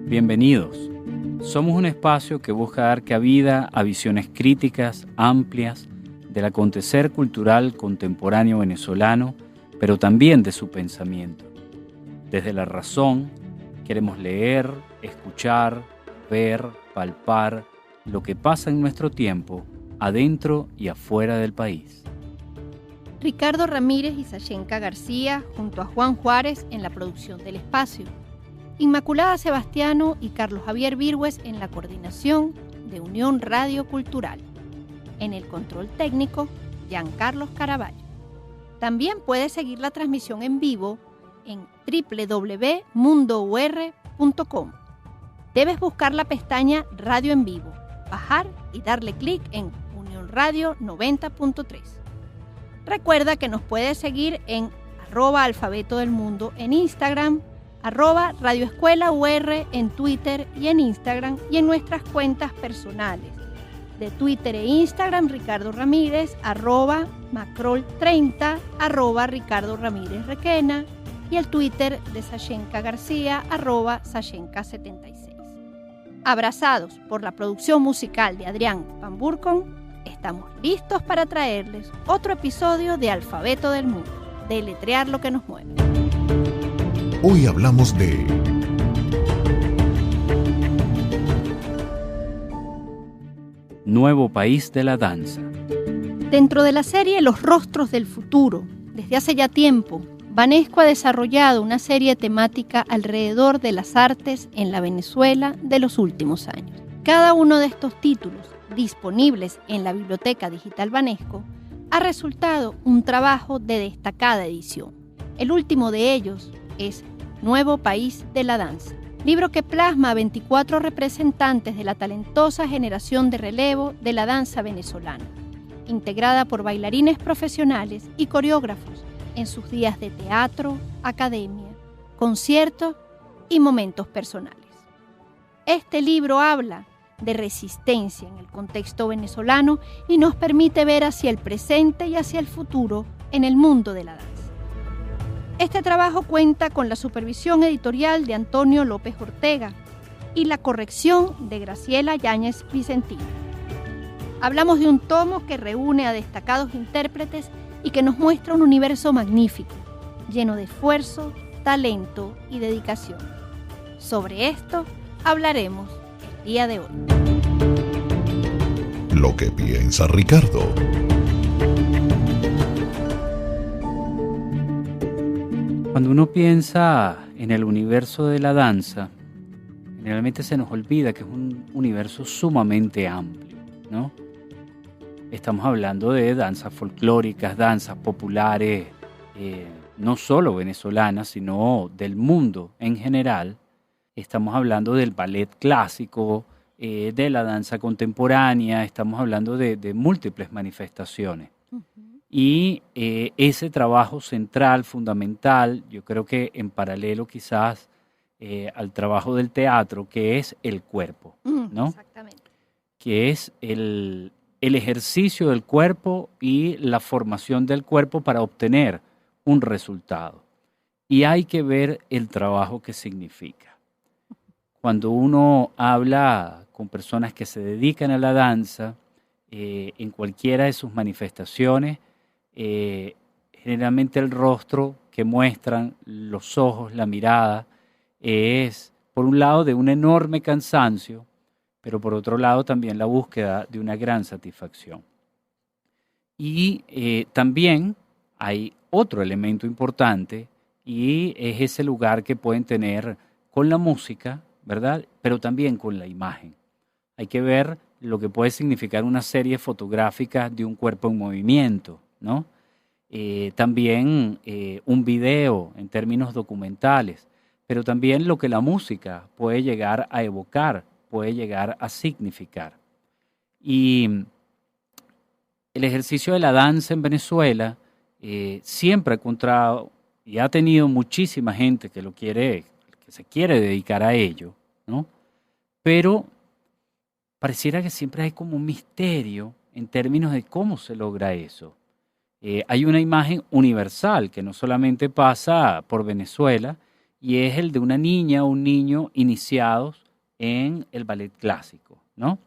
Bienvenidos. Somos un espacio que busca dar cabida a visiones críticas, amplias, del acontecer cultural contemporáneo venezolano, pero también de su pensamiento. Desde la razón, queremos leer, escuchar, ver, palpar lo que pasa en nuestro tiempo, adentro y afuera del país. Ricardo Ramírez y Sashenka García, junto a Juan Juárez en la producción del espacio. Inmaculada Sebastiano y Carlos Javier Virgües en la coordinación de Unión Radio Cultural. En el control técnico, Giancarlos Caraballo. También puedes seguir la transmisión en vivo en www.mundour.com. Debes buscar la pestaña Radio en Vivo, bajar y darle clic en Unión Radio 90.3. Recuerda que nos puedes seguir en @alfabeto del mundo en Instagram, @radioescuela.ur en Twitter y en Instagram, y en nuestras cuentas personales de Twitter e Instagram, Ricardo Ramírez, @macrol30, @Ricardo Ramírez Requena, y el Twitter de Sashenka García, @Sashenka76. Abrazados por la producción musical de Adrián Van Burkon, estamos listos para traerles otro episodio de Alfabeto del Mundo, deletrear lo que nos mueve. Hoy hablamos de Nuevo país de la danza. Dentro de la serie Los Rostros del Futuro, desde hace ya tiempo, Banesco ha desarrollado una serie temática alrededor de las artes en la Venezuela de los últimos años. Cada uno de estos títulos, disponibles en la Biblioteca Digital Banesco, ha resultado un trabajo de destacada edición. El último de ellos es Nuevo País de la Danza, libro que plasma a 24 representantes de la talentosa generación de relevo de la danza venezolana, integrada por bailarines profesionales y coreógrafos en sus días de teatro, academia, conciertos y momentos personales. Este libro habla de resistencia en el contexto venezolano y nos permite ver hacia el presente y hacia el futuro en el mundo de la danza. Este trabajo cuenta con la supervisión editorial de Antonio López Ortega y la corrección de Graciela Yáñez Vicentino. Hablamos de un tomo que reúne a destacados intérpretes y que nos muestra un universo magnífico, lleno de esfuerzo, talento y dedicación. Sobre esto hablaremos el día de hoy. Lo que piensa Ricardo. Cuando uno piensa en el universo de la danza, generalmente se nos olvida que es un universo sumamente amplio, ¿no? Estamos hablando de danzas folclóricas, danzas populares, no solo venezolanas, sino del mundo en general. Estamos hablando del ballet clásico, de la danza contemporánea, estamos hablando de múltiples manifestaciones. Y ese trabajo central, fundamental, yo creo que en paralelo quizás al trabajo del teatro, que es el cuerpo, ¿no? Exactamente. Que es el ejercicio del cuerpo y la formación del cuerpo para obtener un resultado. Y hay que ver el trabajo que significa. Cuando uno habla con personas que se dedican a la danza, en cualquiera de sus manifestaciones, generalmente el rostro que muestran, los ojos, la mirada, es por un lado de un enorme cansancio, pero por otro lado también la búsqueda de una gran satisfacción. Y también hay otro elemento importante, y es ese lugar que pueden tener con la música, ¿verdad? Pero también con la imagen. Hay que ver lo que puede significar una serie fotográfica de un cuerpo en movimiento, ¿no? También un video en términos documentales, pero también lo que la música puede llegar a evocar, puede llegar a significar. Y el ejercicio de la danza en Venezuela siempre ha encontrado y ha tenido muchísima gente que se quiere dedicar a ello, ¿no? Pero pareciera que siempre hay como un misterio en términos de cómo se logra eso. Hay una imagen universal que no solamente pasa por Venezuela y es el de una niña o un niño iniciados en el ballet clásico, ¿no?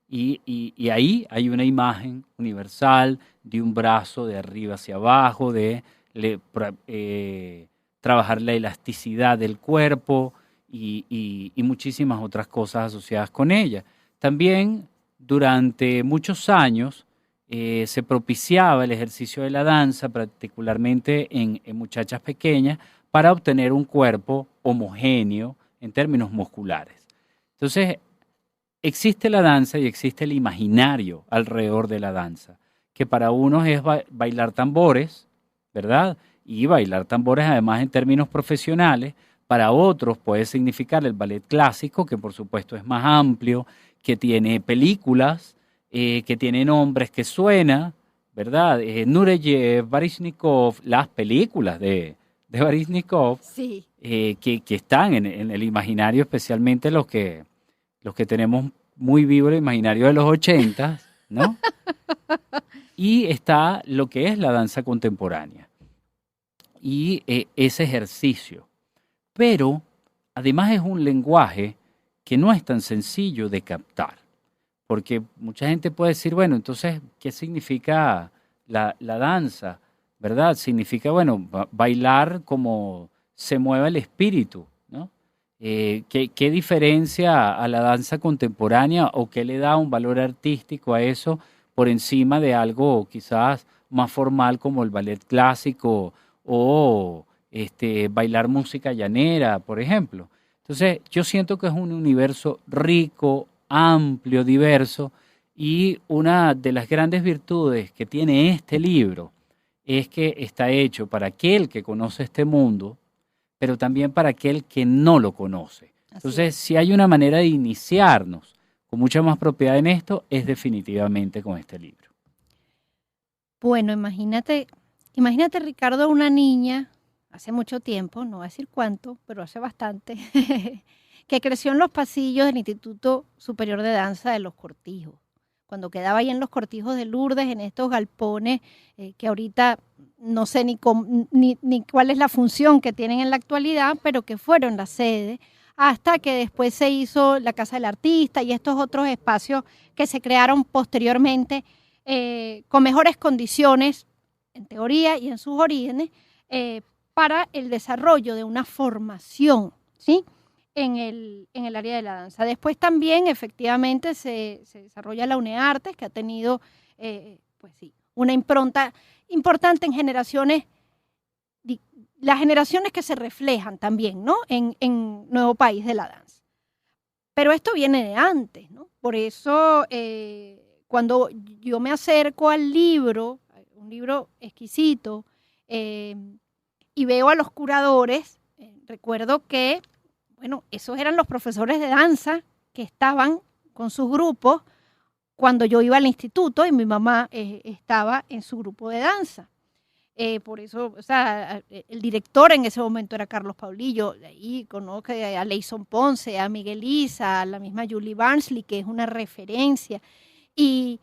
Y ahí hay una imagen universal de un brazo de arriba hacia abajo, trabajar la elasticidad del cuerpo y muchísimas otras cosas asociadas con ella. También durante muchos años se propiciaba el ejercicio de la danza, particularmente en muchachas pequeñas, para obtener un cuerpo homogéneo en términos musculares. Entonces, existe la danza y existe el imaginario alrededor de la danza, que para unos es bailar tambores, ¿verdad? Y bailar tambores además en términos profesionales. Para otros puede significar el ballet clásico, que por supuesto es más amplio, que tiene películas, que tiene nombres que suena, ¿verdad? Nureyev, Baryshnikov, las películas de Baryshnikov, Sí. Que están en el imaginario, especialmente los que tenemos muy vivo el imaginario de los 80, ¿no? Y está lo que es la danza contemporánea y ese ejercicio. Pero además es un lenguaje que no es tan sencillo de captar, porque mucha gente puede decir, bueno, entonces, ¿qué significa la danza? ¿Verdad? Significa, bueno, bailar como se mueve el espíritu, ¿no? ¿Qué diferencia a la danza contemporánea o qué le da un valor artístico a eso por encima de algo quizás más formal como el ballet clásico o bailar música llanera, por ejemplo? Entonces, yo siento que es un universo rico, amplio, diverso, y una de las grandes virtudes que tiene este libro es que está hecho para aquel que conoce este mundo, pero también para aquel que no lo conoce. Entonces, si hay una manera de iniciarnos con mucha más propiedad en esto, es definitivamente con este libro. Bueno, imagínate, Ricardo, una niña, hace mucho tiempo, no voy a decir cuánto, pero hace bastante, que creció en los pasillos del Instituto Superior de Danza de Los Cortijos. Cuando quedaba ahí en Los Cortijos de Lourdes, en estos galpones, que ahorita no sé ni cuál es la función que tienen en la actualidad, pero que fueron la sede, hasta que después se hizo la Casa del Artista y estos otros espacios que se crearon posteriormente con mejores condiciones, en teoría y en sus orígenes, para el desarrollo de una formación, ¿sí?, en el área de la danza. Después también, efectivamente, se desarrolla la UNEARTES, que ha tenido una impronta importante en generaciones, las generaciones que se reflejan también, ¿no?, en Nuevo País de la Danza. Pero esto viene de antes, ¿no? Por eso, cuando yo me acerco al libro, un libro exquisito, y veo a los curadores, recuerdo que, bueno, esos eran los profesores de danza que estaban con sus grupos cuando yo iba al instituto y mi mamá estaba en su grupo de danza. Por eso, o sea, el director en ese momento era Carlos Paulillo. De ahí conozco a Leison Ponce, a Miguel Isa, a la misma Julie Barnsley, que es una referencia. Y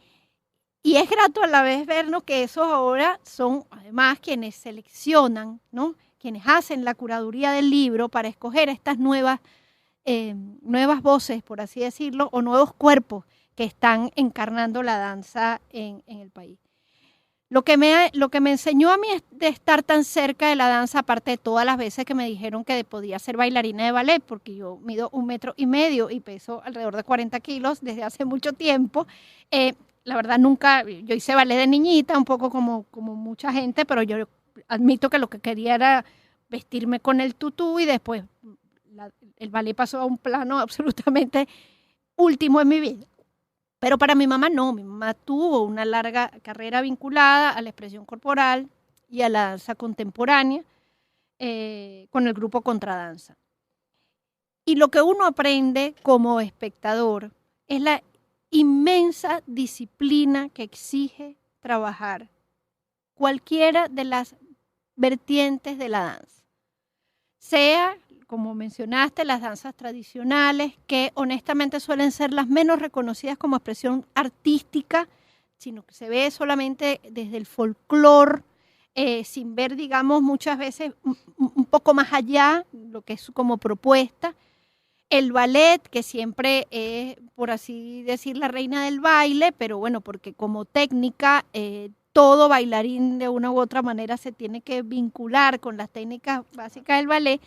es grato a la vez vernos que esos ahora son además quienes seleccionan, ¿no?, quienes hacen la curaduría del libro para escoger estas nuevas voces, por así decirlo, o nuevos cuerpos que están encarnando la danza en el país. Lo que me enseñó a mí de estar tan cerca de la danza, aparte de todas las veces que me dijeron que podía ser bailarina de ballet, porque yo mido 1,5 metros y peso alrededor de 40 kilos desde hace mucho tiempo. La verdad nunca, yo hice ballet de niñita, un poco como mucha gente, pero yo admito que lo que quería era vestirme con el tutú y después el ballet pasó a un plano absolutamente último en mi vida. Pero para mi mamá no, mi mamá tuvo una larga carrera vinculada a la expresión corporal y a la danza contemporánea con el grupo Contradanza. Y lo que uno aprende como espectador es la inmensa disciplina que exige trabajar cualquiera de las vertientes de la danza. Sea, como mencionaste, las danzas tradicionales, que honestamente suelen ser las menos reconocidas como expresión artística, sino que se ve solamente desde el folclore, sin ver, digamos, muchas veces un poco más allá, lo que es como propuesta. El ballet, que siempre es, por así decir, la reina del baile, pero bueno, porque como técnica, todo bailarín de una u otra manera se tiene que vincular con las técnicas básicas del ballet.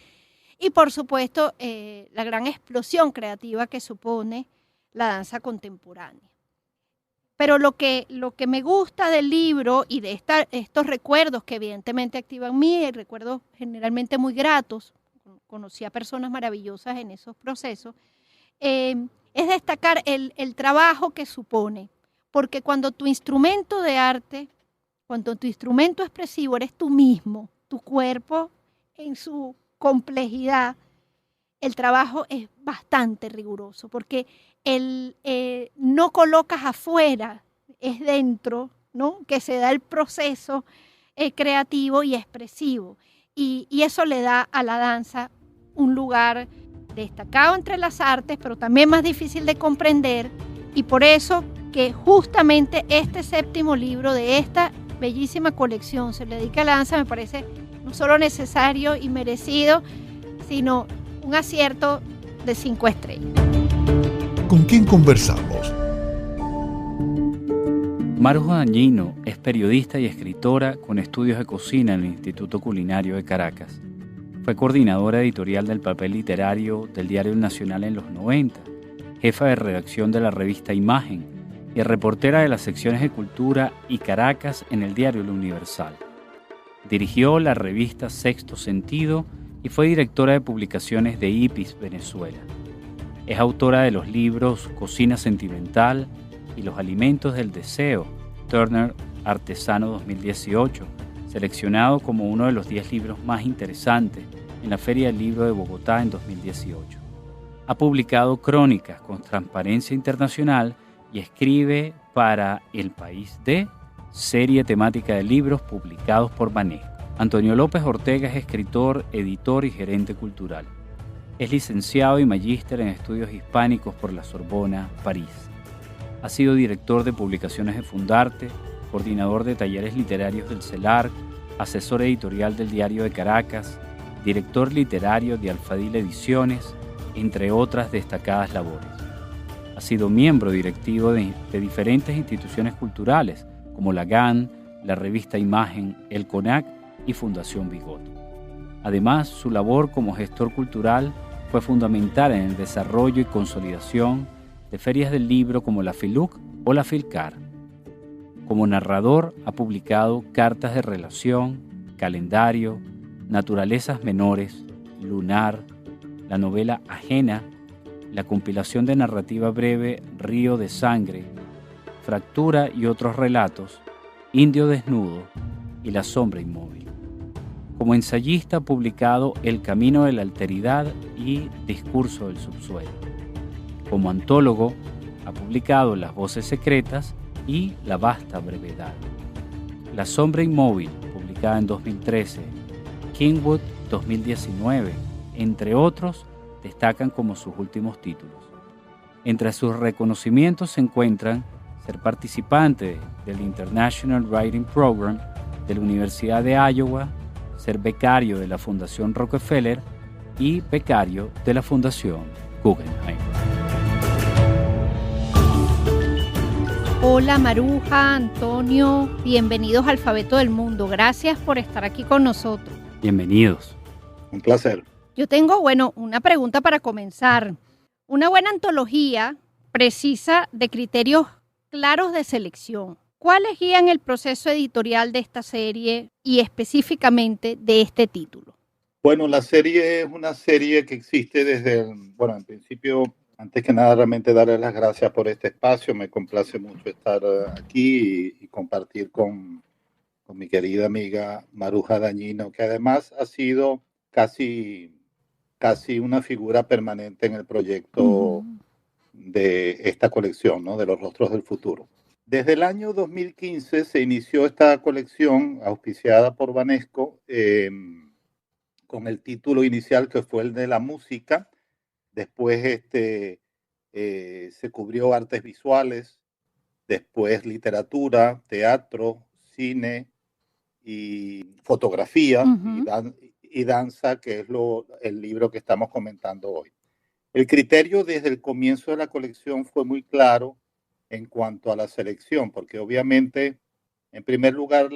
Y por supuesto, la gran explosión creativa que supone la danza contemporánea. Pero lo que me gusta del libro y de estos recuerdos que evidentemente activan mí, recuerdos generalmente muy gratos, conocí a personas maravillosas en esos procesos, es destacar el trabajo que supone. Porque cuando tu instrumento de arte, cuando tu instrumento expresivo eres tú mismo, tu cuerpo en su complejidad, el trabajo es bastante riguroso, porque no colocas afuera, es dentro, ¿no?, que se da el proceso creativo y expresivo. Y eso le da a la danza un lugar destacado entre las artes, pero también más difícil de comprender, y por eso que justamente este 7º libro de esta bellísima colección se le dedica a la danza, me parece no solo necesario y merecido, sino un acierto de 5 estrellas. ¿Con quién conversamos? Maruja Dañino es periodista y escritora con estudios de cocina en el Instituto Culinario de Caracas. Fue coordinadora editorial del papel literario del Diario El Nacional en los 90, jefa de redacción de la revista Imagen y reportera de las secciones de Cultura y Caracas en el diario El Universal. Dirigió la revista Sexto Sentido y fue directora de publicaciones de IPIS Venezuela. Es autora de los libros Cocina Sentimental y Los Alimentos del Deseo, Turner Artesano 2018, seleccionado como uno de los 10 libros más interesantes en la Feria del Libro de Bogotá en 2018. Ha publicado crónicas con Transparencia Internacional y escribe para El País de, serie temática de libros publicados por Banesco. Antonio López Ortega es escritor, editor y gerente cultural. Es licenciado y magíster en estudios hispánicos por la Sorbona, París. Ha sido director de publicaciones de Fundarte, coordinador de talleres literarios del CELAR, asesor editorial del Diario de Caracas, director literario de Alfadil Ediciones, entre otras destacadas labores. Ha sido miembro directivo de diferentes instituciones culturales, como la GAN, la revista Imagen, el CONAC y Fundación Bigote. Además, su labor como gestor cultural fue fundamental en el desarrollo y consolidación de ferias del libro como la FILUC o la FILCAR. Como narrador, ha publicado Cartas de Relación, Calendario, Naturalezas Menores, Lunar, la novela Ajena, la compilación de narrativa breve Río de Sangre, Fractura y otros relatos, Indio Desnudo y La Sombra Inmóvil. Como ensayista ha publicado El Camino de la Alteridad y Discurso del Subsuelo. Como antólogo ha publicado Las Voces Secretas y La Vasta Brevedad. La Sombra Inmóvil, publicada en 2013, Kingwood 2019, entre otros, destacan como sus últimos títulos. Entre sus reconocimientos se encuentran ser participante del International Writing Program de la Universidad de Iowa, ser becario de la Fundación Rockefeller y becario de la Fundación Guggenheim. Hola Maruja, Antonio, bienvenidos a Alfabeto del Mundo. Gracias por estar aquí con nosotros. Bienvenidos. Un placer. Yo tengo, una pregunta para comenzar. Una buena antología precisa de criterios claros de selección. ¿Cuáles guían el proceso editorial de esta serie y específicamente de este título? Bueno, la serie es una serie que existe desde, en principio, antes que nada, realmente darle las gracias por este espacio. Me complace mucho estar aquí y compartir con mi querida amiga Maruja Dañino, que además ha sido casi una figura permanente en el proyecto de esta colección, ¿no?, de los Rostros del Futuro. Desde el año 2015 se inició esta colección auspiciada por Banesco con el título inicial que fue el de la música. Después se cubrió artes visuales, después literatura, teatro, cine y fotografía Ujú. y danza, que es el libro que estamos comentando hoy. El criterio desde el comienzo de la colección fue muy claro en cuanto a la selección, porque obviamente, en primer lugar,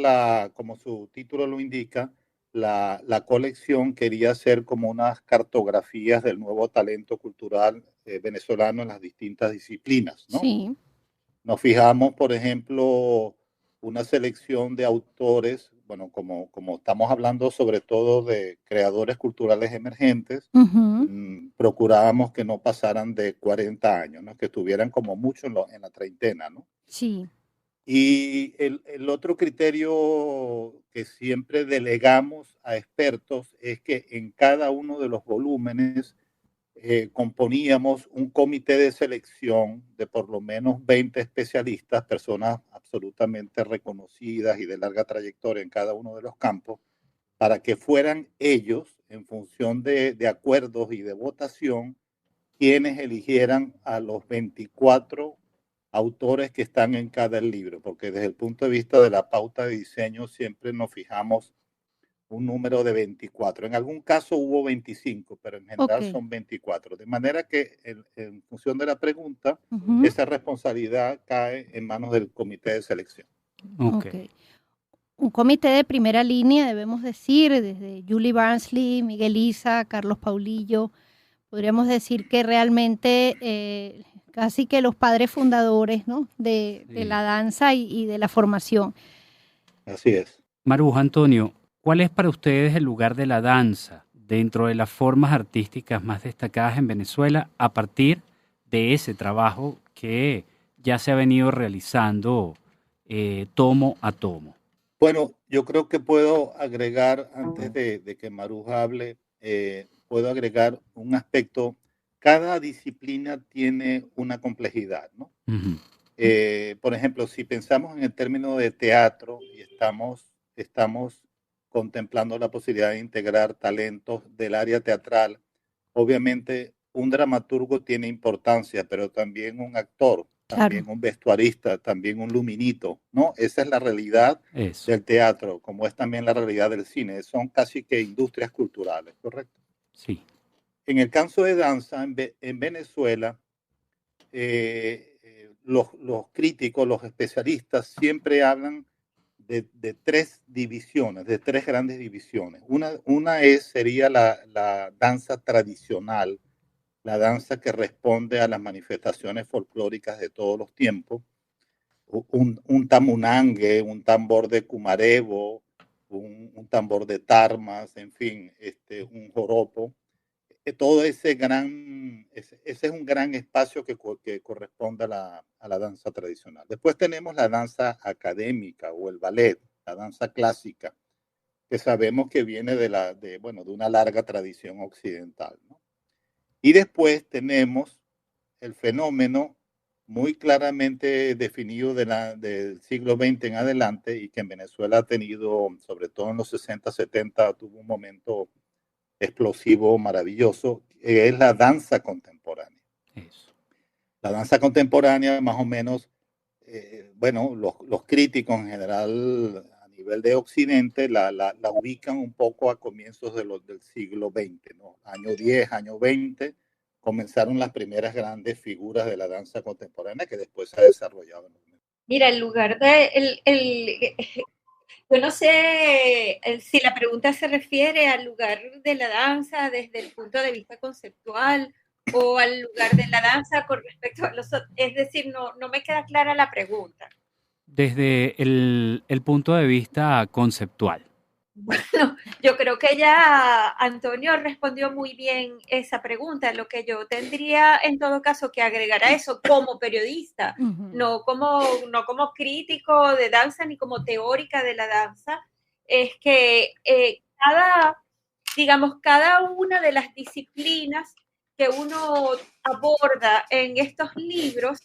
como su título lo indica, la colección quería ser como unas cartografías del nuevo talento cultural venezolano en las distintas disciplinas, ¿no? Sí. Nos fijamos, por ejemplo, una selección de autores, bueno, como estamos hablando sobre todo de creadores culturales emergentes, Ujú. procurábamos que no pasaran de 40 años, ¿no? Que estuvieran como mucho en la treintena, ¿no? Sí. Y el otro criterio que siempre delegamos a expertos es que en cada uno de los volúmenes componíamos un comité de selección de por lo menos 20 especialistas, personas absolutamente reconocidas y de larga trayectoria en cada uno de los campos, para que fueran ellos, en función de acuerdos y de votación, quienes eligieran a los 24 autores que están en cada libro, porque desde el punto de vista de la pauta de diseño siempre nos fijamos un número de 24. En algún caso hubo 25, pero en Ok. general son 24. De manera que en función de la pregunta, Ujú. esa responsabilidad cae en manos del comité de selección. Ok. Ok. Un comité de primera línea, debemos decir, desde Julie Barnsley, Miguel Isa, Carlos Paulillo. Podríamos decir que realmente casi que los padres fundadores, ¿no? de la Sí. danza y de la formación. Así es. Maruja, Antonio, ¿cuál es para ustedes el lugar de la danza dentro de las formas artísticas más destacadas en Venezuela a partir de ese trabajo que ya se ha venido realizando tomo a tomo? Bueno, yo creo que puedo agregar, antes de que Maruja hable, puedo agregar un aspecto. Cada disciplina tiene una complejidad, ¿no? Ujú. Por ejemplo, si pensamos en el término de teatro y estamos contemplando la posibilidad de integrar talentos del área teatral, obviamente un dramaturgo tiene importancia, pero también un actor, Claro. también un vestuarista, también un luminito, ¿no? Esa es la realidad Eso, del teatro, como es también la realidad del cine. Son casi que industrias culturales, ¿correcto? sí. En el caso de danza, en Venezuela, los críticos, los especialistas siempre hablan de tres divisiones, de tres grandes divisiones. Una sería la danza tradicional, la danza que responde a las manifestaciones folclóricas de todos los tiempos. Un tamunangue, un tambor de Cumarevo, un tambor de tarmas, en fin, un joropo. Todo ese es un gran espacio que corresponde a la danza tradicional. Después tenemos la danza académica o el ballet, la danza clásica, que sabemos que viene bueno, de una larga tradición occidental, ¿no? Y después tenemos el fenómeno muy claramente definido del siglo XX en adelante y que en Venezuela ha tenido, sobre todo en los 60, 70, tuvo un momento explosivo, maravilloso, es la danza contemporánea. Eso. La danza contemporánea, más o menos, bueno, los críticos en general a nivel de Occidente la ubican un poco a comienzos del siglo XX, ¿no? Año 10, año 20, comenzaron las primeras grandes figuras de la danza contemporánea que después se ha desarrollado en el mundo. Mira, el lugar de yo no sé si la pregunta se refiere al lugar de la danza desde el punto de vista conceptual o al lugar de la danza con respecto a los otros. Es decir, no me queda clara la pregunta. Desde el punto de vista conceptual. Bueno, yo creo que ya Antonio respondió muy bien esa pregunta. Lo que yo tendría en todo caso que agregar a eso como periodista, Ujú. no como crítico de danza ni como teórica de la danza, es que cada una de las disciplinas que uno aborda en estos libros,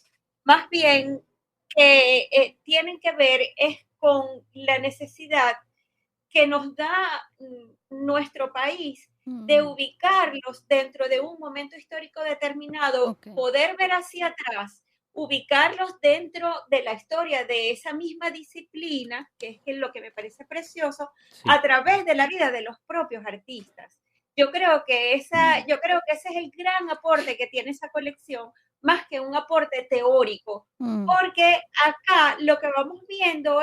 más bien tienen que ver es con la necesidad que nos da nuestro país de ubicarlos dentro de un momento histórico determinado, Ok. poder ver hacia atrás, ubicarlos dentro de la historia de esa misma disciplina, que es lo que me parece precioso, Sí. a través de la vida de los propios artistas. Yo creo que ese es el gran aporte que tiene esa colección, más que un aporte teórico, porque acá lo que vamos viendo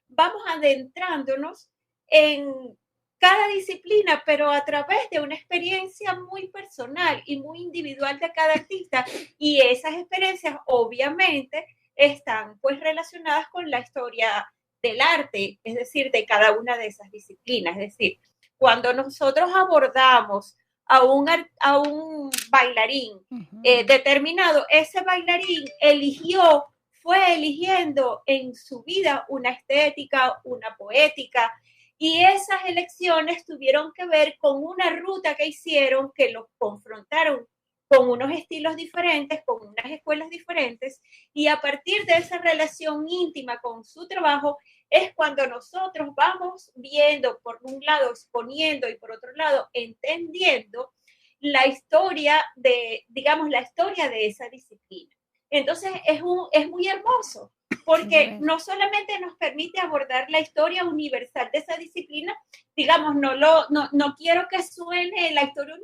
vamos adentrándonos en cada disciplina, pero a través de una experiencia muy personal y muy individual de cada artista, y esas experiencias obviamente están pues relacionadas con la historia del arte, es decir, de cada una de esas disciplinas. Es decir, cuando nosotros abordamos a un bailarín determinado, ese bailarín fue eligiendo en su vida una estética, una poética, y esas elecciones tuvieron que ver con una ruta que hicieron, que los confrontaron con unos estilos diferentes, con unas escuelas diferentes, y a partir de esa relación íntima con su trabajo es cuando nosotros vamos viendo, por un lado exponiendo y por otro lado entendiendo la historia de esa disciplina. Entonces es muy hermoso, porque no solamente nos permite abordar la historia universal de esa disciplina, digamos, no quiero que suene la historia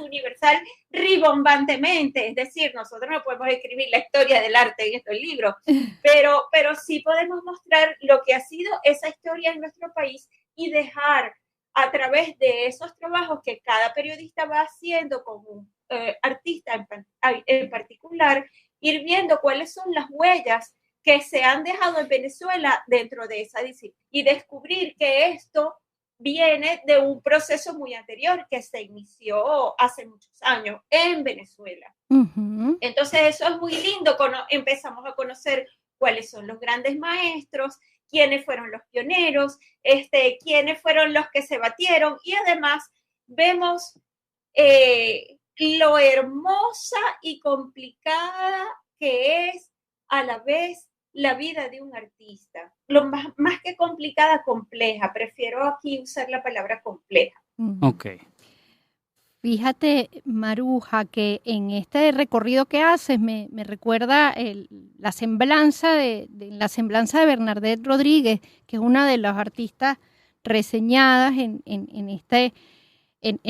universal ribombantemente, es decir, nosotros no podemos escribir la historia del arte en estos libros, pero sí podemos mostrar lo que ha sido esa historia en nuestro país y dejar a través de esos trabajos que cada periodista va haciendo con un artista en particular, ir viendo cuáles son las huellas que se han dejado en Venezuela dentro de esa disciplina y descubrir que esto viene de un proceso muy anterior que se inició hace muchos años en Venezuela. Uh-huh. Entonces eso es muy lindo, empezamos a conocer cuáles son los grandes maestros, quiénes fueron los pioneros, quiénes fueron los que se batieron, y además vemos lo hermosa y complicada que es a la vez la vida de un artista. Lo más que complicada, compleja. Prefiero aquí usar la palabra compleja. Ok. Fíjate, Maruja, que en este recorrido que haces me recuerda la semblanza de Bernadette Rodríguez, que es una de las artistas reseñadas en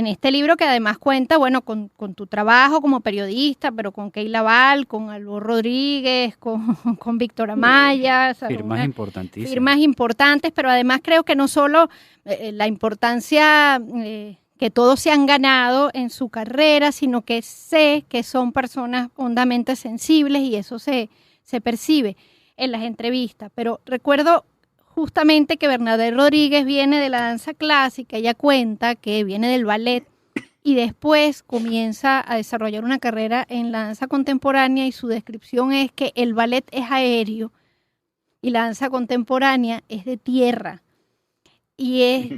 este libro, que además cuenta, bueno, con tu trabajo como periodista, pero con Keila Val, con Albo Rodríguez, con Víctor Amaya. Firmas importantísimas. Firmas importantes, pero además creo que no solo la importancia que todos se han ganado en su carrera, sino que sé que son personas hondamente sensibles y eso se percibe en las entrevistas. Pero recuerdo justamente que Bernadette Rodríguez viene de la danza clásica, ella cuenta que viene del ballet y después comienza a desarrollar una carrera en la danza contemporánea, y su descripción es que el ballet es aéreo y la danza contemporánea es de tierra. Y es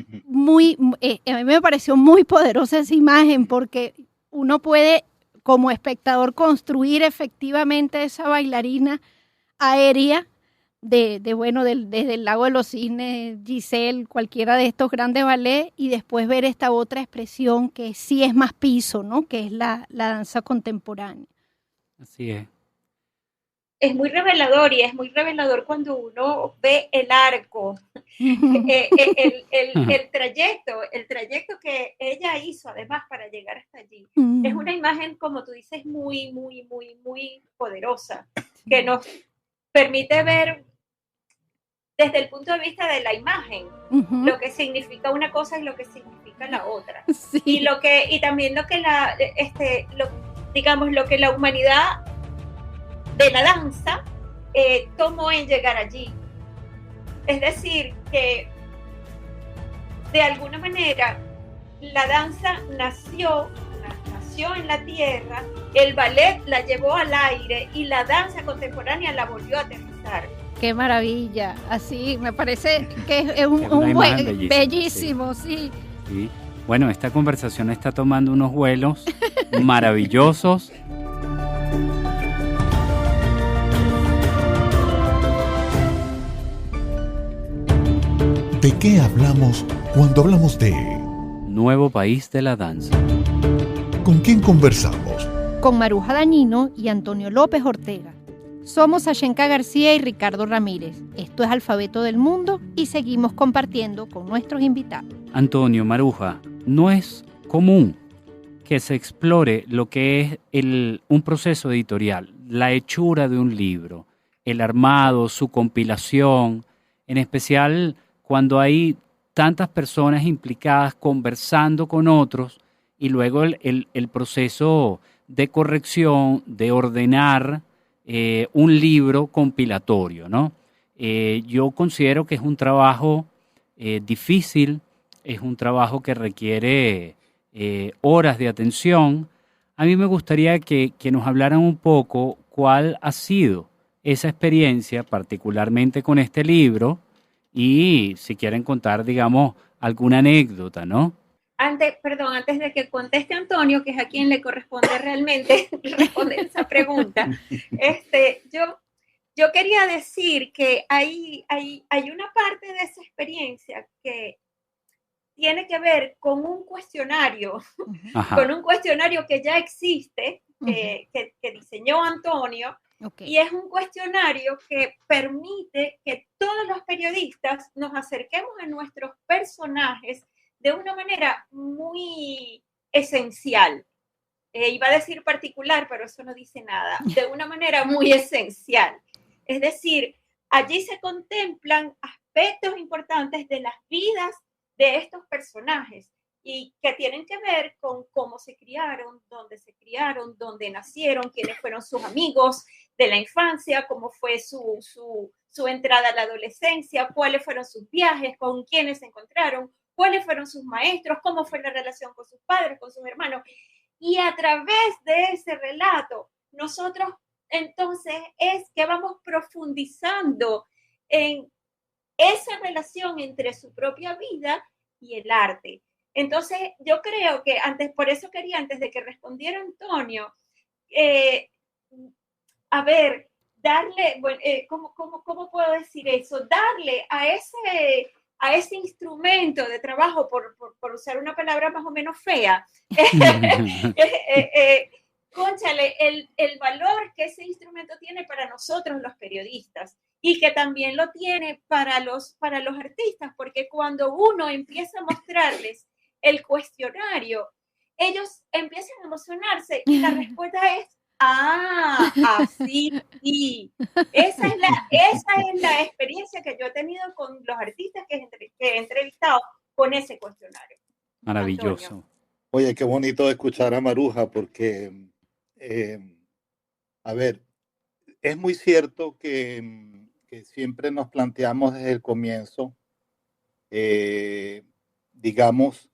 a mí me pareció muy poderosa esa imagen, porque uno puede como espectador construir efectivamente esa bailarina aérea desde el Lago de los Cisnes, Giselle, cualquiera de estos grandes ballets, y después ver esta otra expresión que sí es más piso, ¿no? Que es la danza contemporánea. Así es. Es muy revelador, y es muy revelador cuando uno ve el arco, el trayecto que ella hizo además para llegar hasta allí. Es una imagen, como tú dices, muy, muy, muy, muy poderosa, que nos permite ver desde el punto de vista de la imagen lo que significa una cosa y lo que significa la otra. Sí. Y también lo que la humanidad de la danza tomó en llegar allí. Es decir, que de alguna manera la danza nació en la tierra, el ballet la llevó al aire y la danza contemporánea la volvió a aterrizar. ¡Qué maravilla! Así me parece que es un bellísimo, sí. Sí. Bueno, esta conversación está tomando unos vuelos maravillosos. ¿De qué hablamos cuando hablamos de Nuevo País de la Danza? ¿Con quién conversamos? Con Maruja Dañino y Antonio López Ortega. Somos Ashenka García y Ricardo Ramírez. Esto es Alfabeto del Mundo y seguimos compartiendo con nuestros invitados. Antonio, Maruja, no es común que se explore lo que es un proceso editorial, la hechura de un libro, el armado, su compilación, en especial cuando hay tantas personas implicadas conversando con otros y luego el proceso de corrección, de ordenar un libro compilatorio, ¿no? Yo considero que es un trabajo difícil, es un trabajo que requiere horas de atención. A mí me gustaría que nos hablaran un poco cuál ha sido esa experiencia, particularmente con este libro, y si quieren contar, digamos, alguna anécdota, ¿no? Antes de que conteste Antonio, que es a quien le corresponde realmente responder esa pregunta, yo quería decir que hay una parte de esa experiencia que tiene que ver con un cuestionario, con un cuestionario que ya existe, que diseñó Antonio, y es un cuestionario que permite que todos los periodistas nos acerquemos a nuestros personajes de una manera muy esencial. Iba a decir particular, pero eso no dice nada. De una manera muy esencial. Es decir, allí se contemplan aspectos importantes de las vidas de estos personajes y que tienen que ver con cómo se criaron, dónde nacieron, quiénes fueron sus amigos de la infancia, cómo fue su entrada a la adolescencia, cuáles fueron sus viajes, con quiénes se encontraron, cuáles fueron sus maestros, cómo fue la relación con sus padres, con sus hermanos. Y a través de ese relato, nosotros entonces es que vamos profundizando en esa relación entre su propia vida y el arte. Entonces, yo creo que por eso quería, antes de que respondiera Antonio, darle, bueno, ¿cómo puedo decir eso? Darle a ese instrumento de trabajo, por usar una palabra más o menos fea, cónchale, el valor que ese instrumento tiene para nosotros los periodistas y que también lo tiene para los artistas, porque cuando uno empieza a mostrarles el cuestionario, ellos empiezan a emocionarse y la respuesta es así. Esa es la experiencia que yo he tenido con los artistas que he entrevistado con ese cuestionario. Maravilloso. Antonio. Oye, qué bonito escuchar a Maruja porque, a ver, es muy cierto que siempre nos planteamos desde el comienzo, digamos,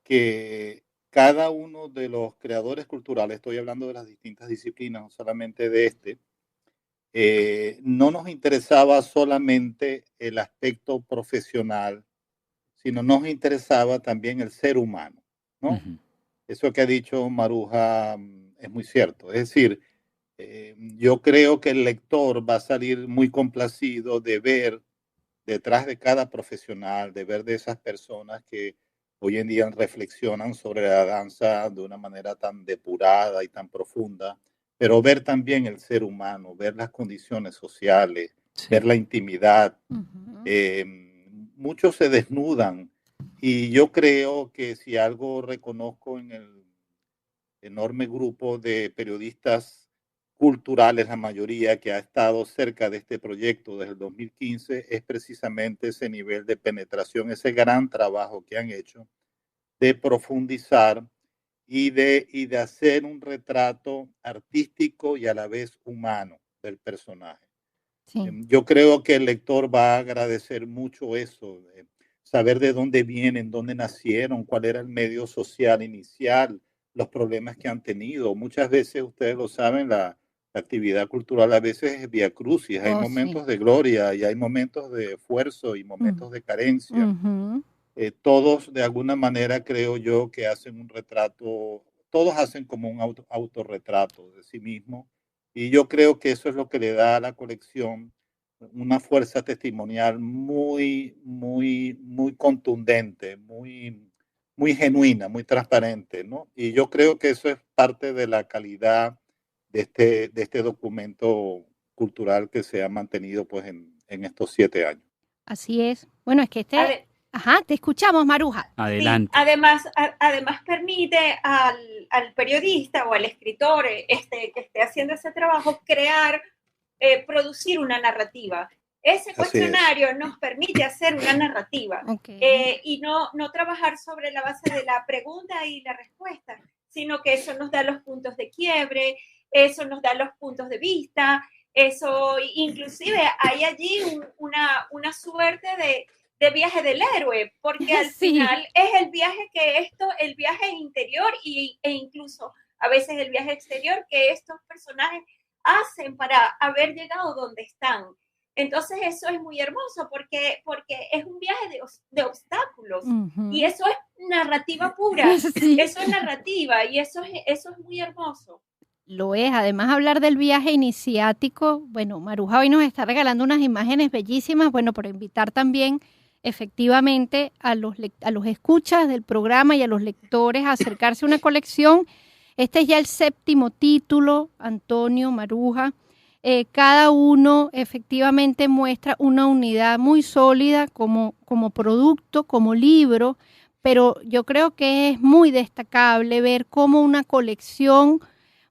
que cada uno de los creadores culturales, estoy hablando de las distintas disciplinas, no solamente de no nos interesaba solamente el aspecto profesional, sino nos interesaba también el ser humano, ¿no? Ujú. Eso que ha dicho Maruja es muy cierto. Es decir, yo creo que el lector va a salir muy complacido de ver detrás de cada profesional, de ver de esas personas que hoy en día reflexionan sobre la danza de una manera tan depurada y tan profunda, pero ver también el ser humano, ver las condiciones sociales, Sí. ver la intimidad. Ujú. Muchos se desnudan y yo creo que si algo reconozco en el enorme grupo de periodistas culturales, la mayoría que ha estado cerca de este proyecto desde el 2015, es precisamente ese nivel de penetración, ese gran trabajo que han hecho de profundizar y de hacer un retrato artístico y a la vez humano del personaje. Sí. Yo creo que el lector va a agradecer mucho eso, saber de dónde vienen, dónde nacieron, cuál era el medio social inicial, los problemas que han tenido. Muchas veces, ustedes lo saben, la actividad cultural a veces es vía crucis. Hay Oh, sí. momentos de gloria y hay momentos de esfuerzo y momentos de carencia. Ujú. Todos, de alguna manera, creo yo que hacen un retrato, todos hacen como un autorretrato de sí mismo. Y yo creo que eso es lo que le da a la colección una fuerza testimonial muy, muy, muy contundente, muy genuina, muy transparente, ¿no? Y yo creo que eso es parte de la calidad de este documento cultural que se ha mantenido pues en estos 7 años. Así es. Bueno, es que Ade- Ajá, te escuchamos, Maruja. sí, Adelante. además permite al periodista o al escritor que esté haciendo ese trabajo crear, producir una narrativa. Ese Así es. cuestionario nos permite hacer una narrativa Ok. y no trabajar sobre la base de la pregunta y la respuesta, sino que eso nos da los puntos de quiebre, eso nos da los puntos de vista, eso inclusive hay allí una suerte de viaje del héroe, porque al Sí. final es el viaje interior e incluso a veces el viaje exterior que estos personajes hacen para haber llegado donde están. Entonces eso es muy hermoso porque es un viaje de obstáculos Ujú. y eso es narrativa pura, Sí. eso es narrativa y eso es muy hermoso. Lo es. Además, hablar del viaje iniciático. Bueno, Maruja hoy nos está regalando unas imágenes bellísimas. Bueno, por invitar también efectivamente a los escuchas del programa y a los lectores a acercarse a una colección. Este es ya el 7º título, Antonio, Maruja. Cada uno efectivamente muestra una unidad muy sólida como producto, como libro, pero yo creo que es muy destacable ver cómo una colección,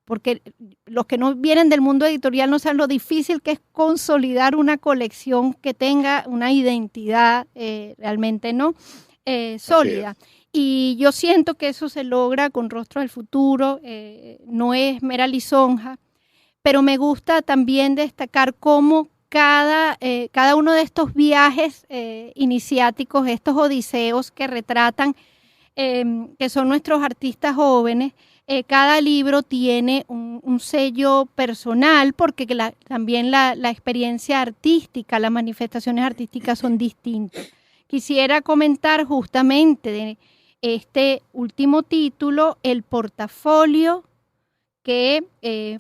porque los que no vienen del mundo editorial no saben lo difícil que es consolidar una colección que tenga una identidad realmente sólida. Y yo siento que eso se logra con Rostros del Futuro, no es mera lisonja, pero me gusta también destacar cómo cada uno de estos viajes iniciáticos, estos odiseos que retratan, que son nuestros artistas jóvenes, cada libro tiene un sello personal porque también la experiencia artística, las manifestaciones artísticas son distintas. Quisiera comentar justamente de este último título, El portafolio, que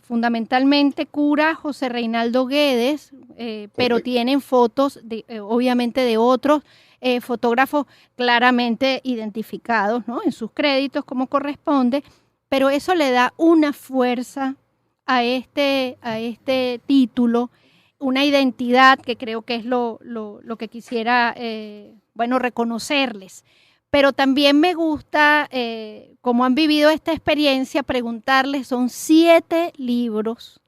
fundamentalmente cura José Reinaldo Guedes, pero tienen fotos obviamente de otros fotógrafos claramente identificados, ¿no?, en sus créditos como corresponde, pero eso le da una fuerza a este título, una identidad que creo que es lo que quisiera reconocerles. Pero también me gusta, como han vivido esta experiencia, preguntarles, son 7 libros.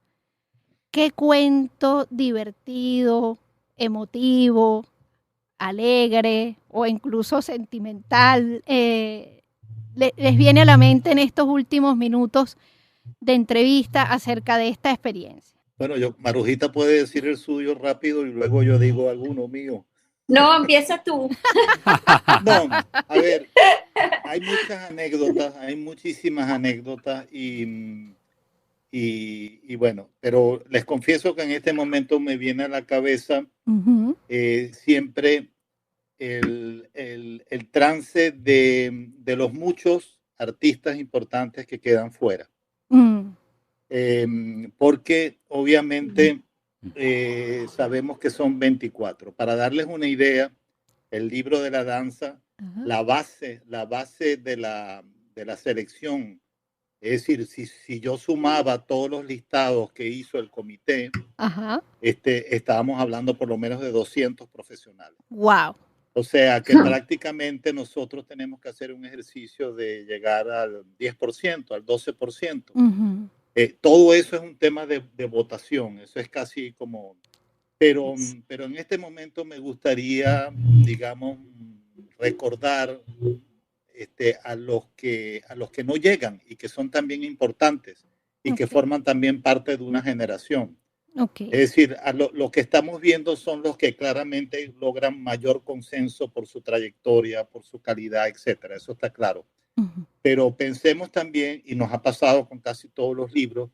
¿Qué cuento divertido, emotivo, alegre o incluso sentimental les viene a la mente en estos últimos minutos de entrevista acerca de esta experiencia? Bueno, Marujita puede decir el suyo rápido y luego yo digo alguno mío. No, empieza tú. No, a ver, hay muchas anécdotas, hay muchísimas anécdotas y bueno, pero les confieso que en este momento me viene a la cabeza siempre el trance de los muchos artistas importantes que quedan fuera. Porque obviamente sabemos que son 24. Para darles una idea, el libro de la danza, la base de la selección, es decir, si yo sumaba todos los listados que hizo el comité, estábamos hablando por lo menos de 200 profesionales. ¡Wow! O sea que prácticamente nosotros tenemos que hacer un ejercicio de llegar al 10%, al 12%. Todo eso es un tema de votación, eso es casi como... Pero en este momento me gustaría, digamos, recordar a los que no llegan y que son también importantes y que forman también parte de una generación. Es decir, lo que estamos viendo son los que claramente logran mayor consenso por su trayectoria, por su calidad, etcétera. Eso está claro. Pero pensemos también, y nos ha pasado con casi todos los libros,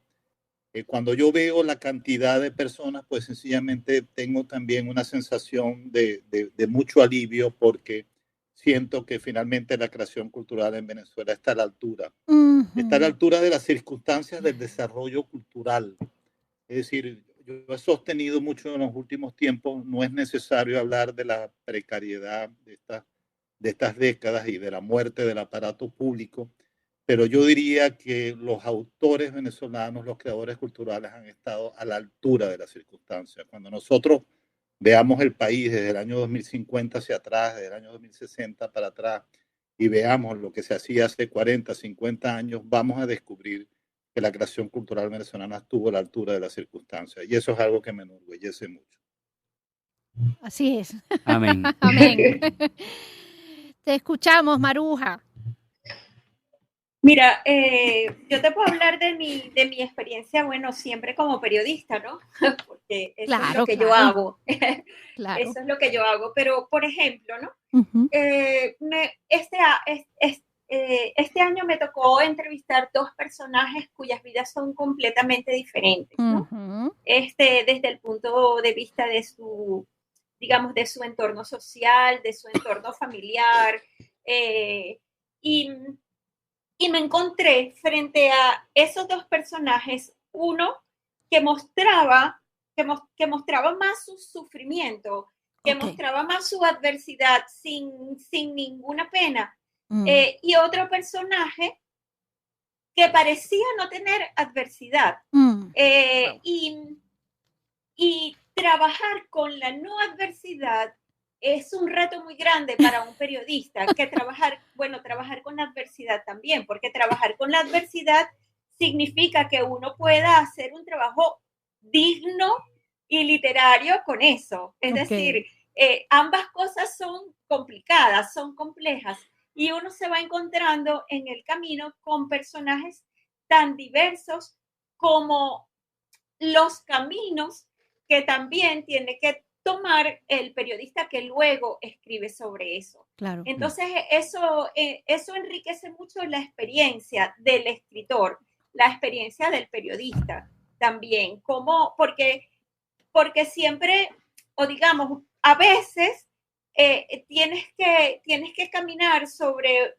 cuando yo veo la cantidad de personas, pues sencillamente tengo también una sensación de mucho alivio porque siento que finalmente la creación cultural en Venezuela está a la altura. Está a la altura de las circunstancias del desarrollo cultural. Es decir, yo he sostenido mucho en los últimos tiempos, no es necesario hablar de la precariedad de estas décadas y de la muerte del aparato público, pero yo diría que los autores venezolanos, los creadores culturales han estado a la altura de las circunstancias. Cuando nosotros veamos el país desde el año 2050 hacia atrás, desde el año 2060 para atrás, y veamos lo que se hacía hace 40, 50 años, vamos a descubrir que la creación cultural venezolana estuvo a la altura de las circunstancias. Y eso es algo que me enorgullece mucho. Así es. Amén. Amén. Te escuchamos, Maruja. Mira, yo te puedo hablar de mi experiencia, bueno, siempre como periodista, ¿no? Porque eso es Claro, lo que yo claro. hago. Claro. Eso es lo que yo hago. Pero, por ejemplo, ¿no? Ujú. Este año me tocó entrevistar dos personajes cuyas vidas son completamente diferentes, ¿no? Ujú. Desde el punto de vista de su, digamos, de su entorno social, de su entorno familiar, y me encontré frente a esos dos personajes, uno que mostraba más su sufrimiento, que Ok. mostraba más su adversidad sin ninguna pena, Mm. y otro personaje que parecía no tener adversidad. Mm. Wow. Y trabajar con la no adversidad es un reto muy grande para un periodista, que trabajar con la adversidad también, porque trabajar con la adversidad significa que uno pueda hacer un trabajo digno y literario con eso. Es Ok. decir, ambas cosas son complicadas, son complejas, y uno se va encontrando en el camino con personajes tan diversos como los caminos que también tiene que tomar el periodista que luego escribe sobre eso. Claro. Entonces, eso enriquece mucho la experiencia del escritor, la experiencia del periodista también, porque siempre, o digamos, a veces tienes que caminar sobre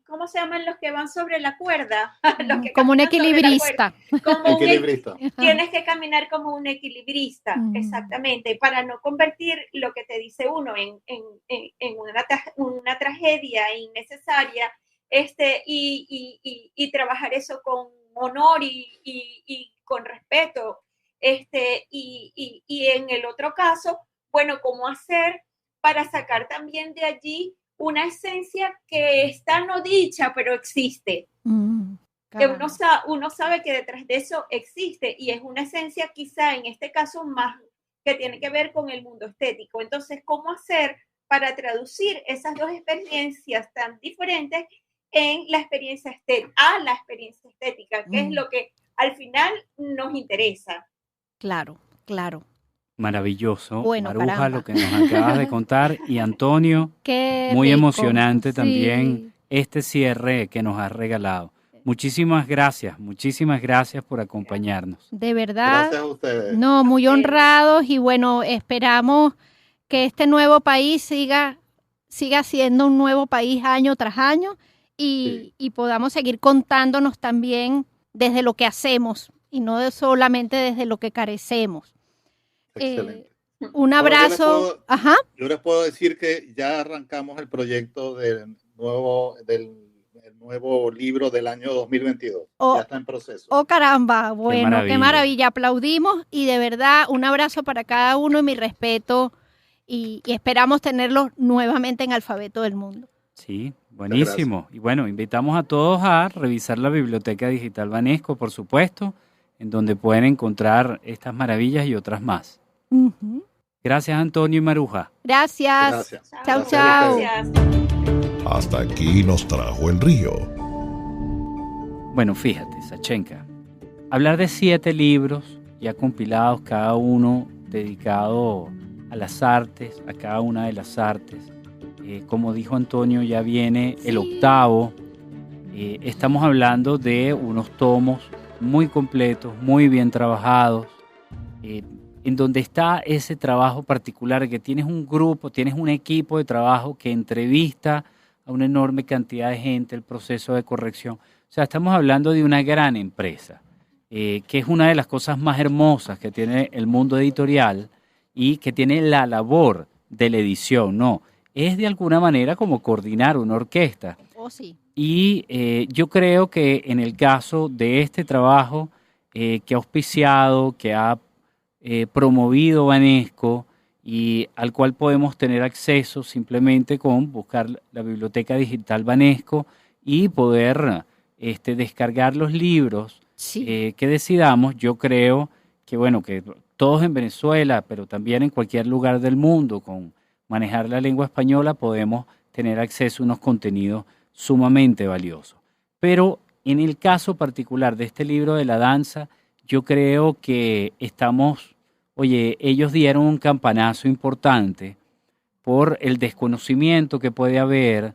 ¿cómo se llaman los que van sobre la cuerda? Los que Como un caminan sobre la cuerda. equilibrista. Equilibrista. Tienes que caminar como un equilibrista, Mm. exactamente, para no convertir lo que te dice uno en una tragedia innecesaria, y trabajar eso con honor y con respeto. Y en el otro caso, bueno, ¿cómo hacer para sacar también de allí una esencia que está no dicha, pero existe? Mm. Que Caramba. uno sabe que detrás de eso existe, y es una esencia quizá en este caso más que tiene que ver con el mundo estético. Entonces, ¿cómo hacer para traducir esas dos experiencias tan diferentes en la experiencia estética, que es lo que al final nos interesa? Claro, claro. Maravilloso. Bueno, Maruja, caramba. lo que nos acabas de contar. Y Antonio, Qué muy rico. emocionante Sí. también este cierre que nos has regalado. Muchísimas gracias por acompañarnos. De verdad. Gracias a ustedes. No, muy honrados, y bueno, esperamos que este nuevo país siga siendo un nuevo país año tras año, y podamos seguir contándonos también desde lo que hacemos y no solamente desde lo que carecemos. Excelente. Un Ahora, abrazo. Ajá. Yo les puedo decir que ya arrancamos el proyecto del nuevo libro del año 2022. Ya está en proceso. Oh, caramba. Bueno, qué maravilla. Aplaudimos, y de verdad un abrazo para cada uno y mi respeto, y esperamos tenerlos nuevamente en Alfabeto del Mundo. Sí, buenísimo. Y bueno, invitamos a todos a revisar la Biblioteca Digital Banesco, por supuesto, en donde pueden encontrar estas maravillas y otras más. Uh-huh. Gracias, Antonio y Maruja. Gracias. Chao, Gracias. chao. Hasta aquí nos trajo el río. Bueno, fíjate, Sachenka, hablar de 7 libros ya compilados, cada uno dedicado a las artes, a cada una de las artes. Como dijo Antonio, ya viene el 8º. Estamos hablando de unos tomos muy completos, muy bien trabajados, en donde está ese trabajo particular, que tienes un grupo, tienes un equipo de trabajo que entrevista a una enorme cantidad de gente, el proceso de corrección. O sea, estamos hablando de una gran empresa, que es una de las cosas más hermosas que tiene el mundo editorial, y que tiene la labor de la edición, ¿no? es de alguna manera como coordinar una orquesta. Oh, sí. Y yo creo que en el caso de este trabajo que ha auspiciado, que ha promovido Banesco y al cual podemos tener acceso simplemente con buscar la biblioteca digital Banesco y poder descargar los libros Sí. que decidamos, yo creo que bueno, que todos en Venezuela, pero también en cualquier lugar del mundo, con manejar la lengua española, podemos tener acceso a unos contenidos sumamente valiosos. Pero en el caso particular de este libro de la danza, yo creo que ellos dieron un campanazo importante por el desconocimiento que puede haber,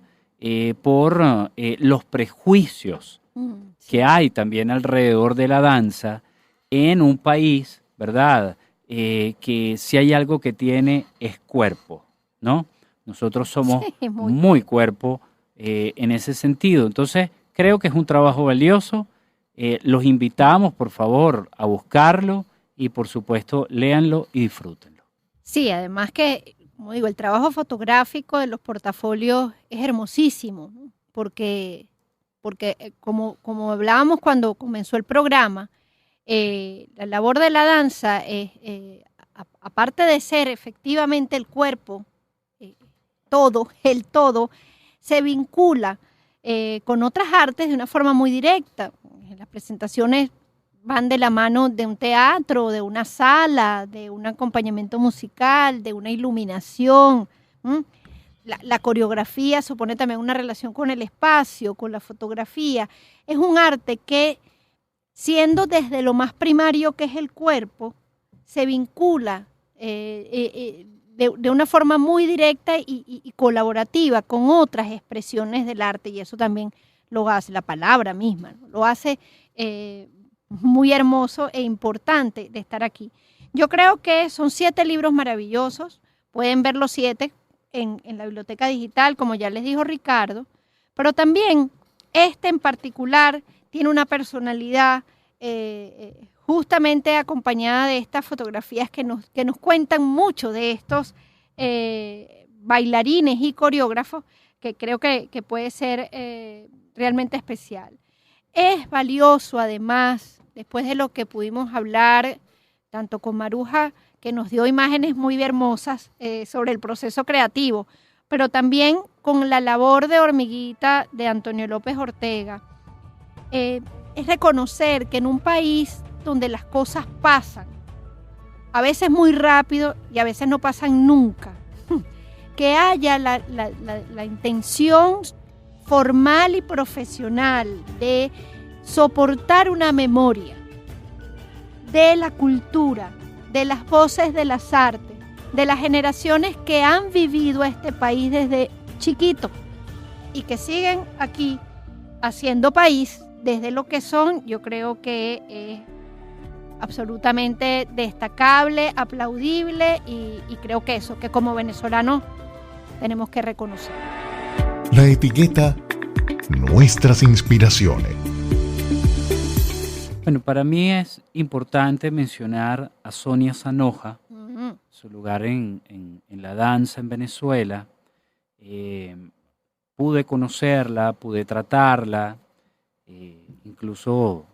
por los prejuicios Sí. que hay también alrededor de la danza en un país, ¿verdad? Que si hay algo que tiene es cuerpo, ¿no? Nosotros somos Sí, muy muy cuerpo en ese sentido. Entonces, creo que es un trabajo valioso. Los invitamos, por favor, a buscarlo y, por supuesto, léanlo y disfrútenlo. Sí, además que, como digo, el trabajo fotográfico de los portafolios es hermosísimo, ¿no? Porque como hablábamos cuando comenzó el programa, la labor de la danza es, aparte de ser efectivamente el cuerpo, el todo, se vincula con otras artes de una forma muy directa. Las presentaciones van de la mano de un teatro, de una sala, de un acompañamiento musical, de una iluminación. La coreografía supone también una relación con el espacio, con la fotografía. Es un arte que, siendo desde lo más primario que es el cuerpo, se vincula de una forma muy directa y colaborativa con otras expresiones del arte, y eso también lo hace la palabra misma, ¿no? Lo hace muy hermoso e importante de estar aquí. Yo creo que son 7 libros maravillosos, pueden ver los 7 en la biblioteca digital, como ya les dijo Ricardo, pero también este en particular tiene una personalidad justamente acompañada de estas fotografías que nos cuentan mucho de estos bailarines y coreógrafos, que creo que puede ser realmente especial. Es valioso, además, después de lo que pudimos hablar, tanto con Maruja, que nos dio imágenes muy hermosas sobre el proceso creativo, pero también con la labor de hormiguita de Antonio López Ortega. Es reconocer que en un país donde las cosas pasan, a veces muy rápido y a veces no pasan nunca, que haya la intención formal y profesional de soportar una memoria de la cultura, de las voces de las artes, de las generaciones que han vivido este país desde chiquito y que siguen aquí haciendo país desde lo que son. Yo creo que es absolutamente destacable, aplaudible y creo que eso, que como venezolanos tenemos que reconocer. La etiqueta Nuestras Inspiraciones. Bueno, para mí es importante mencionar a Sonia Sanoja, su lugar en la danza en Venezuela. Pude conocerla, pude tratarla, incluso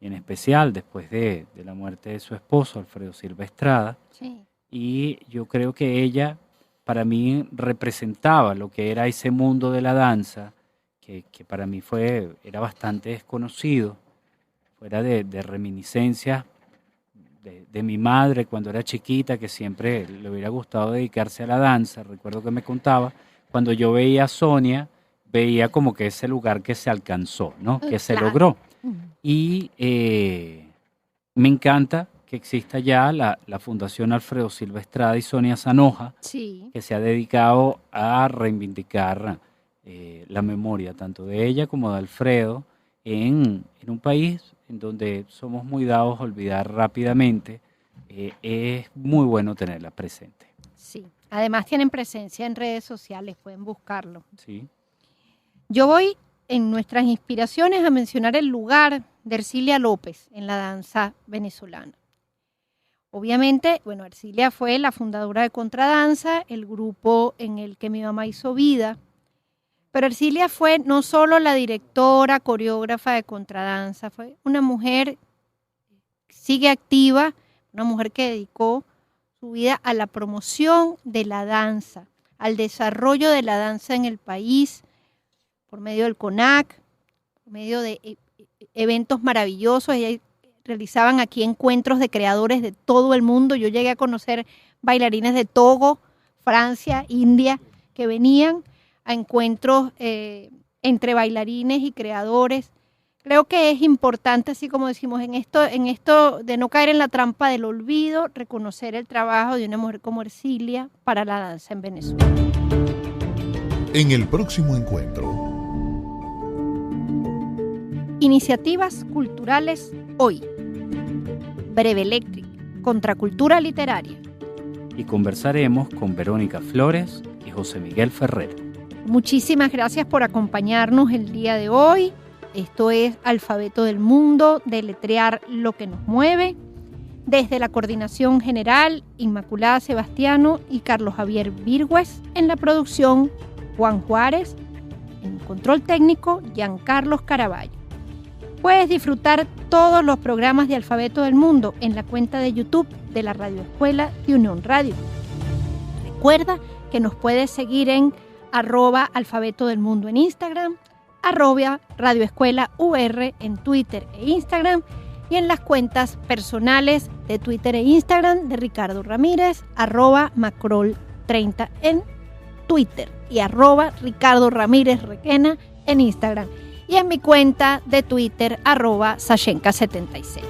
en especial después de la muerte de su esposo, Alfredo Silva Estrada. Sí. Y yo creo que ella, para mí, representaba lo que era ese mundo de la danza, que para mí era bastante desconocido, fuera de reminiscencias de mi madre cuando era chiquita, que siempre le hubiera gustado dedicarse a la danza. Recuerdo que me contaba, cuando yo veía a Sonia, veía como que ese lugar que se alcanzó, ¿no? Que se Claro. logró. Y me encanta que exista ya la Fundación Alfredo Silva Estrada y Sonia Sanoja, Sí. que se ha dedicado a reivindicar la memoria tanto de ella como de Alfredo en un país en donde somos muy dados a olvidar rápidamente. Es muy bueno tenerla presente. Sí. Además tienen presencia en redes sociales, pueden buscarlo. ¿Sí? Yo voy en nuestras inspiraciones a mencionar el lugar de Ercilia López en la danza venezolana. Obviamente, bueno, Ercilia fue la fundadora de Contradanza, el grupo en el que mi mamá hizo vida. Pero Ercilia fue no solo la directora, coreógrafa de Contradanza, fue una mujer que sigue activa, una mujer que dedicó su vida a la promoción de la danza, al desarrollo de la danza en el país, por medio del CONAC, por medio de eventos maravillosos. Ella realizaban aquí encuentros de creadores de todo el mundo. Yo llegué a conocer bailarines de Togo, Francia, India, que venían a encuentros entre bailarines y creadores. Creo que es importante, así como decimos, en esto de no caer en la trampa del olvido, reconocer el trabajo de una mujer como Ercilia para la danza en Venezuela. En el próximo encuentro. Iniciativas culturales hoy. Breve Electric, Contracultura Literaria. Y conversaremos con Verónica Flores y José Miguel Ferrer. Muchísimas gracias por acompañarnos el día de hoy. Esto es Alfabeto del Mundo, deletrear lo que nos mueve. Desde la Coordinación General, Inmaculada Sebastiano y Carlos Javier Virgües. En la producción, Juan Juárez. En control técnico, Giancarlos Caraballo. Puedes disfrutar todos los programas de Alfabeto del Mundo en la cuenta de YouTube de la Radio Escuela de Unión Radio. Recuerda que nos puedes seguir en @Alfabeto del Mundo en Instagram, @Radio Escuela UR en Twitter e Instagram, y en las cuentas personales de Twitter e Instagram de Ricardo Ramírez, @Macrol30 en Twitter y @Ricardo Ramírez Requena en Instagram, y en mi cuenta de Twitter @Sashenka76.